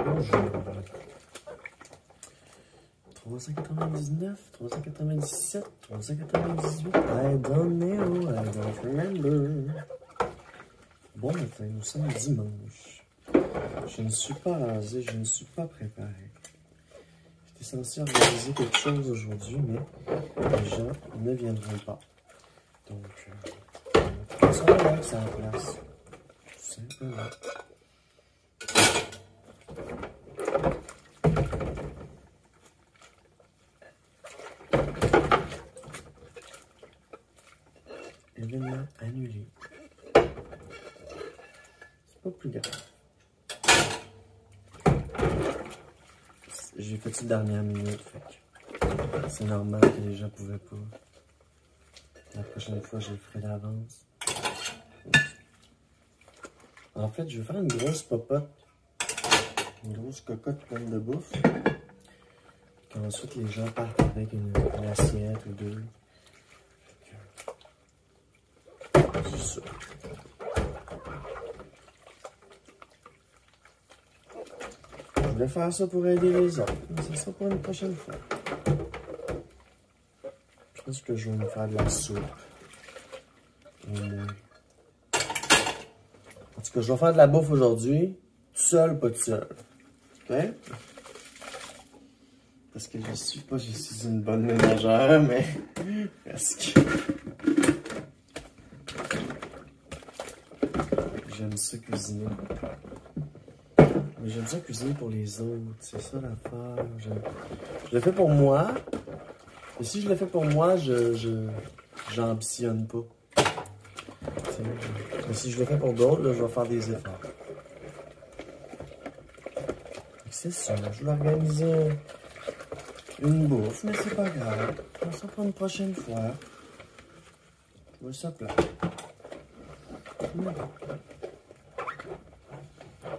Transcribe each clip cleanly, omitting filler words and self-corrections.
Bonjour. 399, 397, 398. I don't know, I don't remember. Bon matin, nous sommes dimanche. Je ne suis pas rasé, je ne suis pas préparé. J'étais censé organiser quelque chose aujourd'hui, mais les gens ne viendront pas. Donc, ça va avec ça à la place. Tout simplement. Événement annulé. C'est pas plus grave. J'ai fait une dernière minute, fait que c'est normal que les gens pouvaient pas. La prochaine fois, je le ferai d'avance. En fait, je vais faire une grosse popote. Une grosse cocotte pleine de bouffe. Qu'ensuite, les gens partent avec une assiette ou deux. C'est ça. Je voulais faire ça pour aider les autres, mais ça sera pour une prochaine fois. Je pense que je vais me faire de la soupe. Au moins. En tout cas, je vais faire de la bouffe aujourd'hui, tout seul, pas tout seul. OK? Parce que je suis une bonne ménagère, mais presque. J'aime ça cuisiner. Mais j'aime ça cuisiner pour les autres, c'est ça l'affaire. Je le fais pour moi. Et si je le fais pour moi, j'ambitionne pas. Mais si je le fais pour d'autres, là, je vais faire des efforts. C'est ça, je vais organiser une bouffe, mais c'est pas grave. On s'en prend une prochaine fois. Je vois ça plat.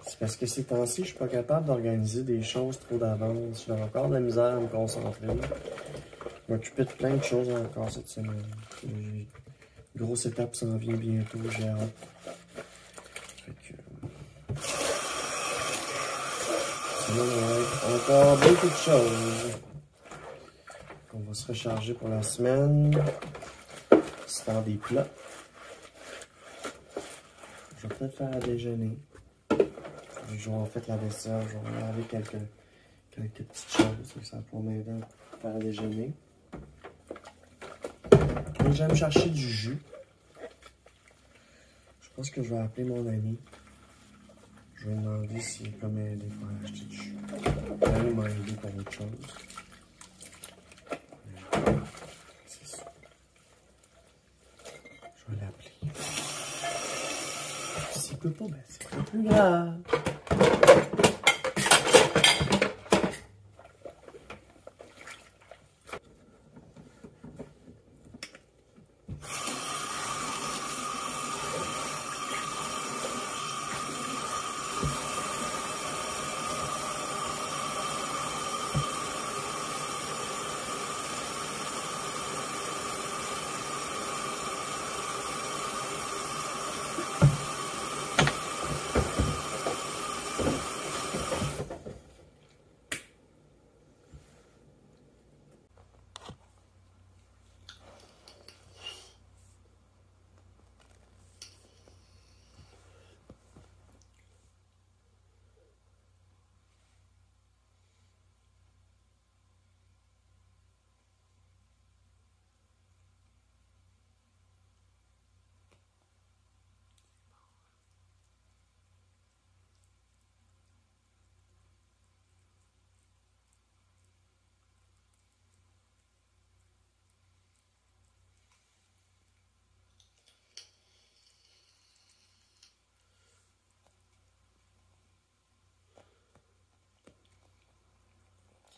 C'est parce que ces temps-ci, je suis pas capable d'organiser des choses trop d'avance. J'ai encore de la misère à me concentrer. Je m'occuper de plein de choses encore cette semaine. Une grosse étape s'en vient bientôt, j'ai hâte. Fait que... Sinon, encore beaucoup de choses. On va se recharger pour la semaine. Se faire des plats. Je vais peut-être faire à déjeuner. Je vais en fait la vaisselle, je vais laver quelques petites choses. Ça va pouvoir m'aider à faire à déjeuner. J'aime chercher du jus. Je pense que je vais appeler mon ami. Je vais lui demander s'il peut m'aider pour acheter du jus. Il m'a aidé pour autre chose. C'est ça. Je vais l'appeler. S'il peut pas, ben c'est pas plus grave.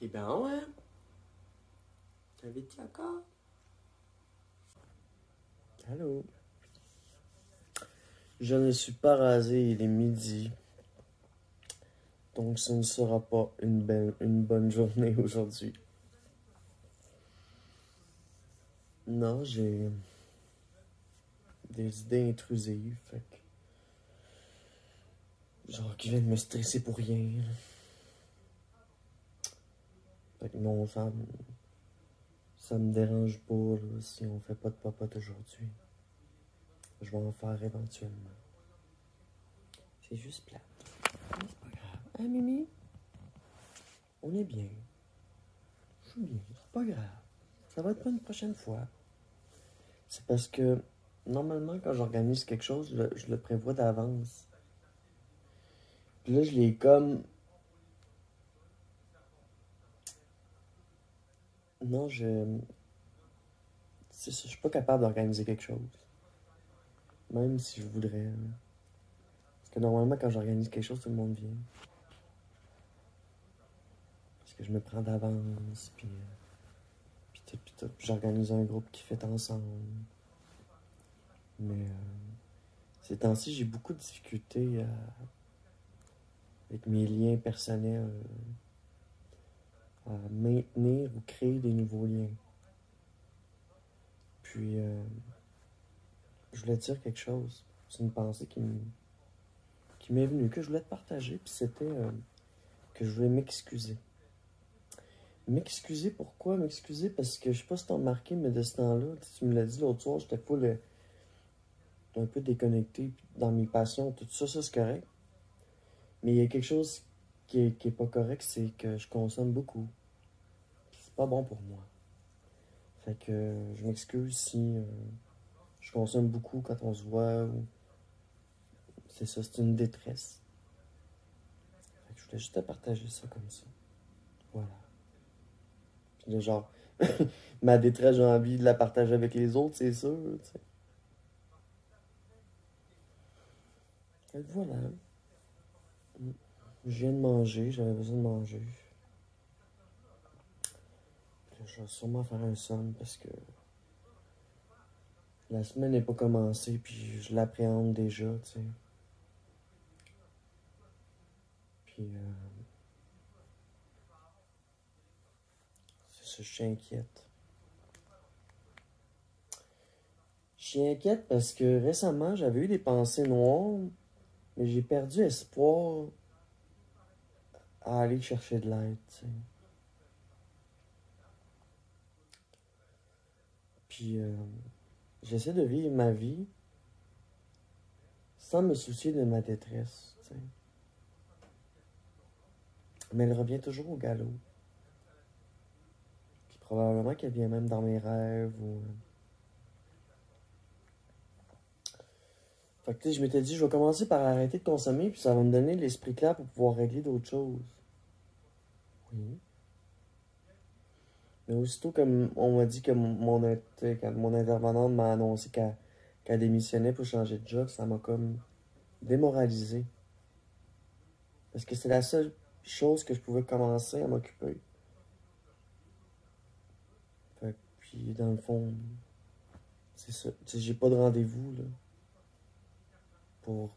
C'est bon, hein? T'avais dit encore? Allô? Je ne suis pas rasé, il est midi. Donc ce ne sera pas une bonne journée aujourd'hui. Non, j'ai des idées intrusives, fait que... Genre qui viennent me stresser pour rien. Fait que non, ça me dérange pas là, si on fait pas de popote aujourd'hui. Je vais en faire éventuellement. C'est juste plate. Mais c'est pas grave. Hein, Mimi? On est bien. Je suis bien. C'est pas grave. Ça va être pas une prochaine fois. C'est parce que, normalement, quand j'organise quelque chose, je le prévois d'avance. Puis là, je l'ai comme... Non, je suis pas capable d'organiser quelque chose. Même si je voudrais. Hein. Parce que normalement, quand j'organise quelque chose, tout le monde vient. Parce que je me prends d'avance, puis tout, puis tout. Puis j'organise un groupe qui fait ensemble. Mais ces temps-ci, j'ai beaucoup de difficultés avec mes liens personnels à maintenir ou créer des nouveaux liens. Puis, je voulais te dire quelque chose. C'est une pensée qui m'est venue, que je voulais te partager, puis c'était que je voulais m'excuser. M'excuser pourquoi? M'excuser parce que je sais pas si t'as remarqué, mais de ce temps-là, tu me l'as dit l'autre soir, j'étais un peu déconnecté dans mes passions, tout ça, c'est correct. Mais il y a quelque chose qui est pas correct, c'est que je consomme beaucoup. C'est pas bon pour moi. Fait que je m'excuse si je consomme beaucoup quand on se voit ou c'est ça, c'est une détresse. Fait que je voulais juste te partager ça comme ça. Voilà. Puis là, genre, ma détresse, j'ai envie de la partager avec les autres, c'est sûr, tu sais. Fait que voilà. Je viens de manger, j'avais besoin de manger. Puis là, je vais sûrement faire un somme parce que la semaine n'est pas commencée, puis je l'appréhende déjà, tu sais. Puis, c'est ça, je suis inquiète. Je suis inquiète parce que récemment, j'avais eu des pensées noires, mais j'ai perdu espoir à aller chercher de l'aide, tu sais. Puis, j'essaie de vivre ma vie sans me soucier de ma détresse, tu sais. Mais elle revient toujours au galop. Puis probablement qu'elle vient même dans mes rêves ou... Fait que tu sais, je m'étais dit, je vais commencer par arrêter de consommer, puis ça va me donner l'esprit clair pour pouvoir régler d'autres choses. Oui. Mais aussitôt comme on m'a dit que quand mon intervenante m'a annoncé qu'elle démissionnait pour changer de job, ça m'a comme démoralisé. Parce que c'est la seule chose que je pouvais commencer à m'occuper. Fait que, puis dans le fond, c'est ça. Tu sais, j'ai pas de rendez-vous là, pour,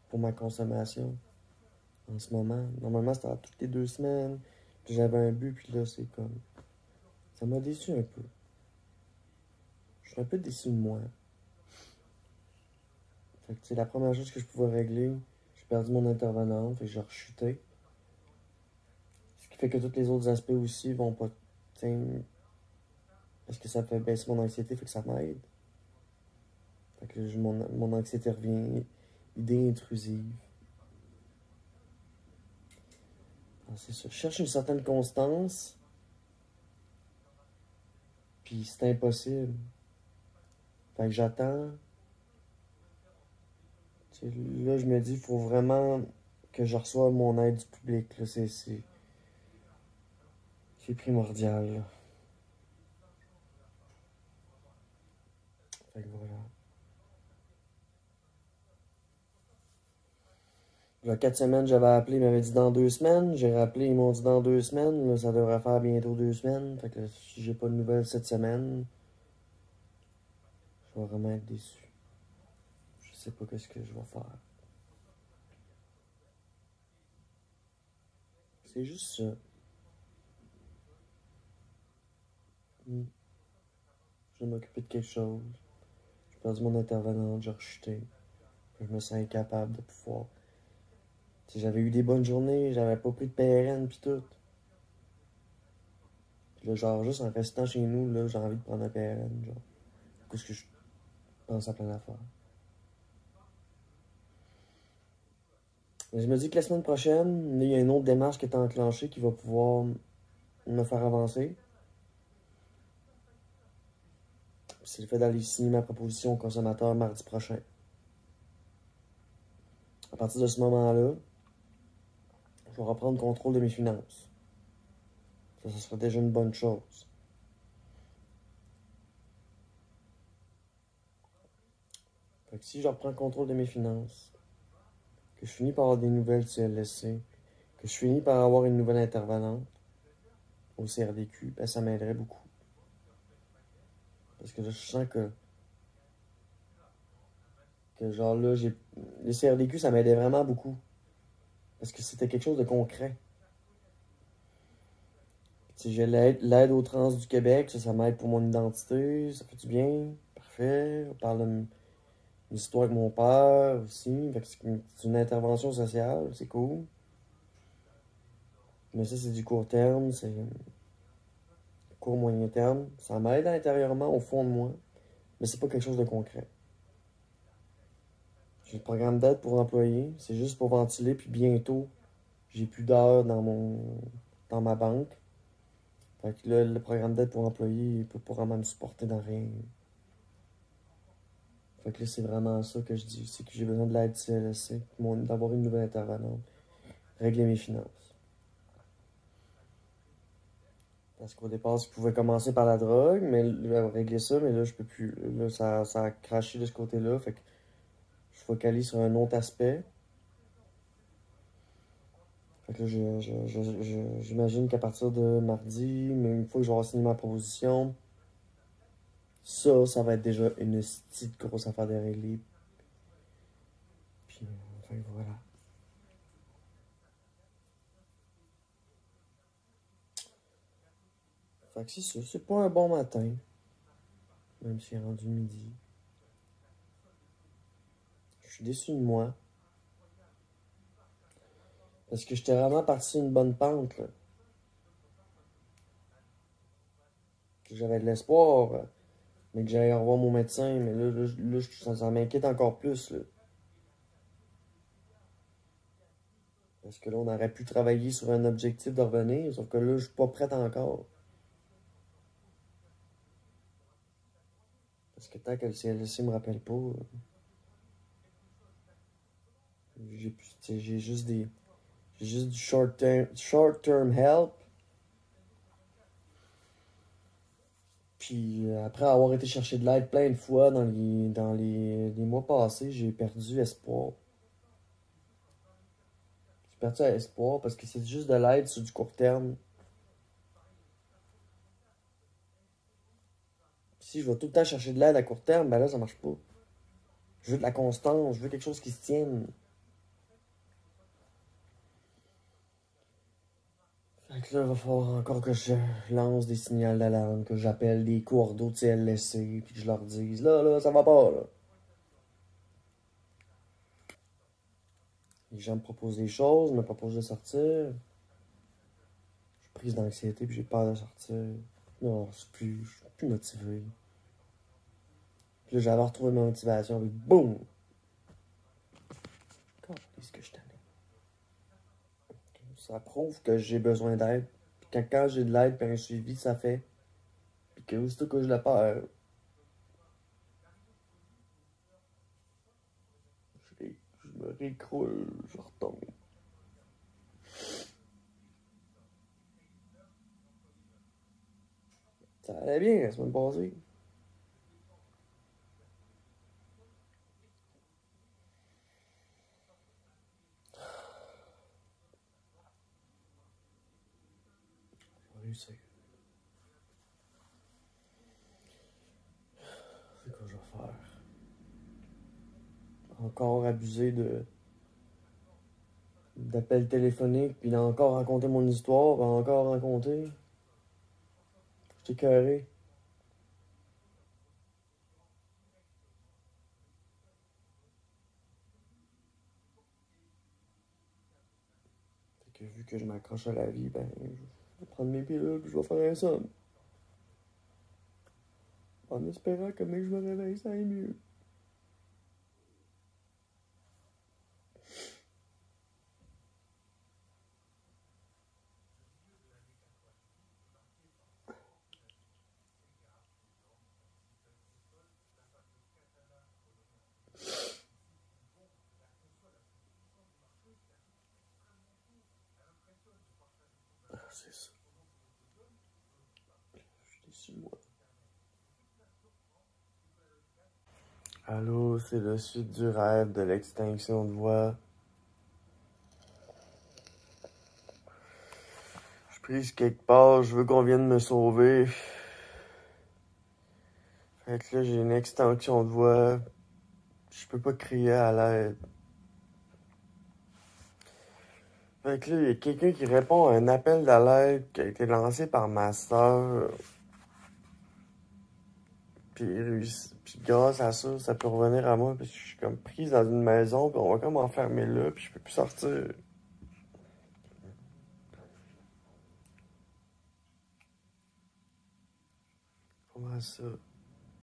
pour ma consommation en ce moment. Normalement, c'était à toutes les 2 semaines. Puis j'avais un but, puis là, c'est comme... Ça m'a déçu un peu. Je suis un peu déçu de moi. Fait que, c'est la première chose que je pouvais régler. J'ai perdu mon intervenante, fait que j'ai rechuté. Ce qui fait que tous les autres aspects aussi vont pas... T'sais, parce que ça fait baisser mon anxiété, fait que ça m'aide. Fait que mon anxiété revient. Idée intrusive. Alors, c'est ça. Je cherche une certaine constance. Puis c'est impossible. Fait que j'attends. T'sais, là, je me dis, il faut vraiment que je reçoive mon aide du public. Là, c'est primordial. Là. Fait que voilà. Il y a 4 semaines, j'avais appelé, ils m'avaient dit dans 2 semaines. J'ai rappelé, ils m'ont dit dans 2 semaines. Là, ça devrait faire bientôt 2 semaines. Fait que si j'ai pas de nouvelles cette semaine, je vais vraiment être déçu. Je sais pas qu'est-ce que je vais faire. C'est juste ça. Je vais m'occuper de quelque chose. J'ai perdu mon intervenante, j'ai rechuté. Je me sens incapable de pouvoir. T'sais, j'avais eu des bonnes journées, j'avais pas pris de PRN pis tout. Là, genre, juste en restant chez nous, là, j'ai envie de prendre un PRN, genre. Parce que je pense à plein d'affaires. Mais je me dis que la semaine prochaine, il y a une autre démarche qui est enclenchée qui va pouvoir me faire avancer. C'est le fait d'aller signer ma proposition au consommateur mardi prochain. À partir de ce moment-là, je vais reprendre contrôle de mes finances. Ça serait déjà une bonne chose. Fait que si je reprends contrôle de mes finances, que je finis par avoir des nouvelles du CLSC, que je finis par avoir une nouvelle intervenante au CRDQ, ben ça m'aiderait beaucoup. Parce que là, je sens que genre là, le CRDQ, ça m'aidait vraiment beaucoup. Parce que c'était quelque chose de concret. Si j'ai l'aide aux trans du Québec, ça m'aide pour mon identité, ça fait du bien, parfait. On parle d'une histoire avec mon père aussi, fait que c'est une intervention sociale, c'est cool. Mais ça, c'est du court terme, c'est court moyen terme. Ça m'aide intérieurement, au fond de moi, mais c'est pas quelque chose de concret. J'ai le programme d'aide pour employés, c'est juste pour ventiler, puis bientôt, j'ai plus d'heures dans ma banque. Fait que là, le programme d'aide pour employés, il peut pas vraiment me supporter dans rien. Fait que là, c'est vraiment ça que je dis, c'est que j'ai besoin de l'aide du CLSC, d'avoir une nouvelle intervenante, régler mes finances. Parce qu'au départ, je pouvais commencer par la drogue, mais régler ça, mais là, je peux plus. Là, ça a craché de ce côté-là, fait que je focalise sur un autre aspect. Fait que là, j'imagine qu'à partir de mardi, même une fois que je vais avoir signé ma proposition, ça va être déjà une petite grosse affaire de régler. Puis, enfin, voilà. Fait que c'est ça, c'est pas un bon matin. Même s'il est rendu midi. Je suis déçu de moi. Parce que j'étais vraiment parti sur une bonne pente, là. Que j'avais de l'espoir, mais que j'allais revoir mon médecin. Mais là, ça m'inquiète encore plus, là. Parce que là, on aurait pu travailler sur un objectif de revenir, sauf que là, je suis pas prête encore. Parce que tant que le CLSC me rappelle pas, j'ai juste du short-term help. Puis après avoir été chercher de l'aide plein de fois dans les mois passés, j'ai perdu espoir. J'ai perdu espoir parce que c'est juste de l'aide sur du court terme. Si je vais tout le temps chercher de l'aide à court terme, ben là, ça marche pas. Je veux de la constance, je veux quelque chose qui se tienne. Fait que là, il va falloir encore que je lance des signaux d'alarme, que j'appelle des cours de CLSC, puis que je leur dise, là, ça va pas, là. Les gens me proposent des choses, me proposent de sortir. Je suis prise d'anxiété, puis j'ai peur de sortir. Non, je suis plus motivé. Puis là, j'avais retrouvé ma motivation, avec boum! Qu'est-ce que je t'en ai? Ça prouve que j'ai besoin d'aide. Puis quand j'ai de l'aide, puis un suivi, ça fait. Puis que aussitôt que je le perds, je me récroule, je retombe. Ça allait bien la semaine passée. Je vais réussir. C'est quoi je vais faire? Encore abuser d'appels téléphoniques, puis d'encore raconter mon histoire, puis encore raconter. J'étais écœuré. Fait que vu que je m'accroche à la vie, ben, Je vais prendre mes pilules, puis je vais faire un somme. En espérant que dès que je me réveille, ça aille mieux. Ah, c'est ça. Je suis déçu, moi. Allô, c'est la suite du rêve de l'extinction de voix. Je suis prise quelque part, je veux qu'on vienne me sauver. Fait que là, j'ai une extinction de voix. Je peux pas crier à l'aide. Fait que là, il y a quelqu'un qui répond à un appel de l'aide qui a été lancé par ma soeur. Puis grâce à ça, ça peut revenir à moi parce que je suis comme prise dans une maison, puis on va comme m'enfermer là, puis je peux plus sortir. Comment ça?